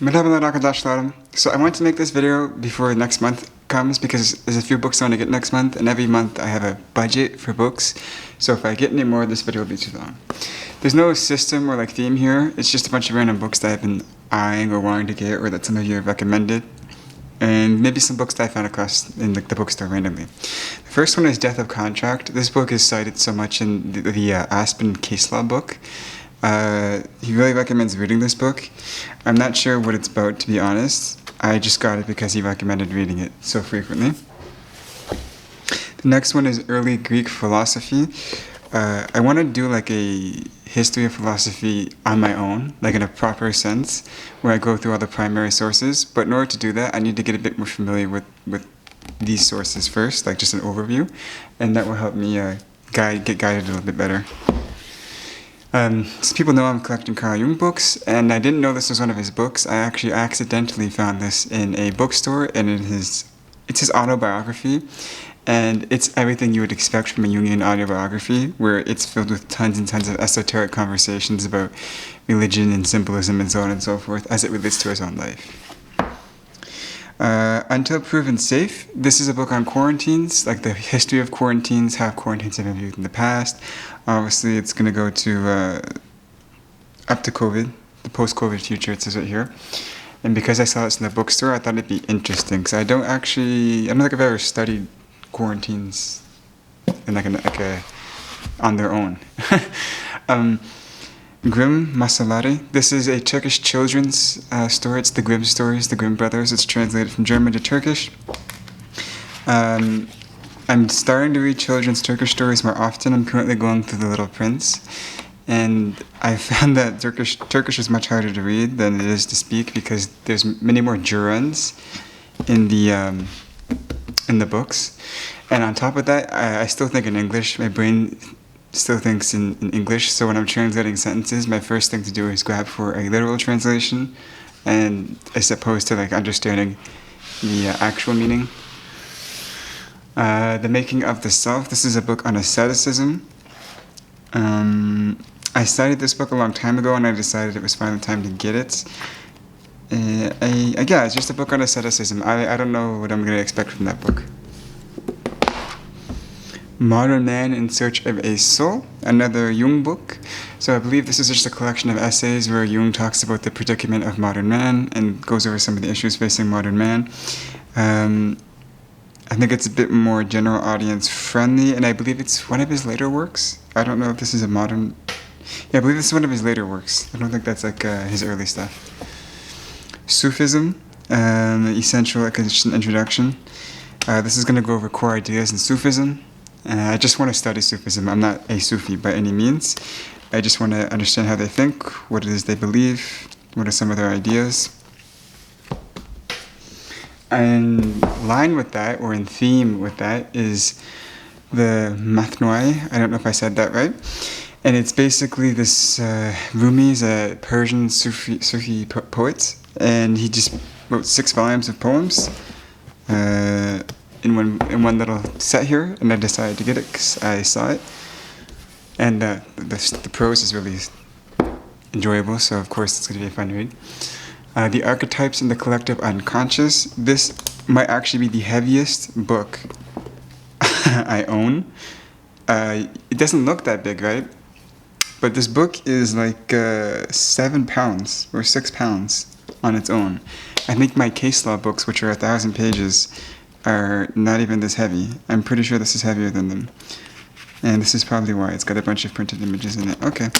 Merhaba arkadaşlarım. So I want to make this video before next month comes because there's a few books I want to get next month, and every month I have a budget for books. So if I get any more, this video will be too long. There's no system or like theme here. It's just a bunch of random books that I've been eyeing or wanting to get, or that some of you have recommended, and maybe some books that I found across in the bookstore randomly. The first one is Death of Contract. This book is cited so much in the Aspen case law book. He really recommends reading this book. I'm not sure what it's about, to be honest. I just got it because he recommended reading it so frequently. The next one is Early Greek Philosophy. I want to do like a history of philosophy on my own, like in a proper sense, where I go through all the primary sources. But in order to do that, I need to get a bit more familiar with these sources first, like just an overview, and that will help me get guided a little bit better. So people know I'm collecting Carl Jung books, and I didn't know this was one of his books. I actually accidentally found this in a bookstore, and it's his autobiography, and it's everything you would expect from a Jungian autobiography, where it's filled with tons and tons of esoteric conversations about religion and symbolism and so on and so forth, as it relates to his own life. Until Proven Safe. This is a book on quarantines, like the history of quarantines, how quarantines have been viewed in the past. Obviously, it's going to go to up to COVID, the post-COVID future, it says right here. And because I saw this in the bookstore, I thought it'd be interesting. Because I don't think I've ever studied quarantines in on their own. Grimm Masalari. This is a Turkish children's story. It's the Grimm stories, the Grimm brothers. It's translated from German to Turkish. I'm starting to read children's Turkish stories more often. I'm currently going through The Little Prince, and I found that Turkish is much harder to read than it is to speak because there's many more gerunds in the books. And on top of that, I still think in English. My brain still thinks in English, so when I'm translating sentences, my first thing to do is grab for a literal translation, and as opposed to like understanding the actual meaning. The Making of the Self. This is a book on asceticism. I studied this book a long time ago, and I decided it was finally time to get it. It's just a book on asceticism. I don't know what I'm going to expect from that book. Modern Man in Search of a Soul, another Jung book. So I believe this is just a collection of essays where Jung talks about the predicament of modern man and goes over some of the issues facing modern man. I think it's a bit more general audience friendly, and I believe it's one of his later works. I don't know if this is a modern... Yeah, I believe this is one of his later works. I don't think that's like his early stuff. Sufism, Essential Introduction. This is going to go over core ideas in Sufism. I just want to study Sufism. I'm not a Sufi by any means. I just want to understand how they think, what it is they believe, what are some of their ideas. And in line with that, or in theme with that, is the Mathnoi. I don't know if I said that right. And it's basically this Rumi is a Persian Sufi poet, and he just wrote 6 volumes of poems in one little set here, and I decided to get it because I saw it. And the prose is really enjoyable, so of course it's going to be a fun read. The Archetypes in the Collective Unconscious. This might actually be the heaviest book I own. It doesn't look that big, right? But this book is like 7 pounds or 6 pounds on its own. I think my case law books, which are 1,000 pages, are not even this heavy. I'm pretty sure this is heavier than them. And this is probably why. It's got a bunch of printed images in it. Okay.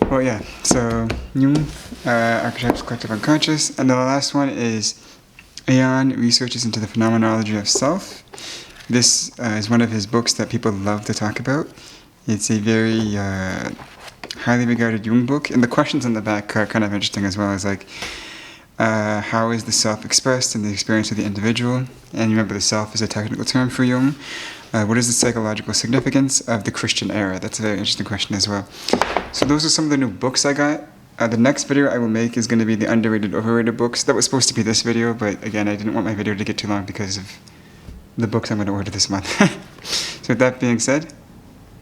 Well, yeah. So, Jung, Archetypes, Collective Unconscious. And the last one is Aeon, Researches into the Phenomenology of Self. This is one of his books that people love to talk about. It's a very highly regarded Jung book. And the questions on the back are kind of interesting as well, as like, how is the self expressed in the experience of the individual? And remember, the self is a technical term for Jung. What is the psychological significance of the Christian era? That's a very interesting question as well. So those are some of the new books I got. The next video I will make is going to be the underrated, overrated books. That was supposed to be this video, but again, I didn't want my video to get too long because of the books I'm going to order this month. So with that being said,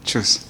tschüss.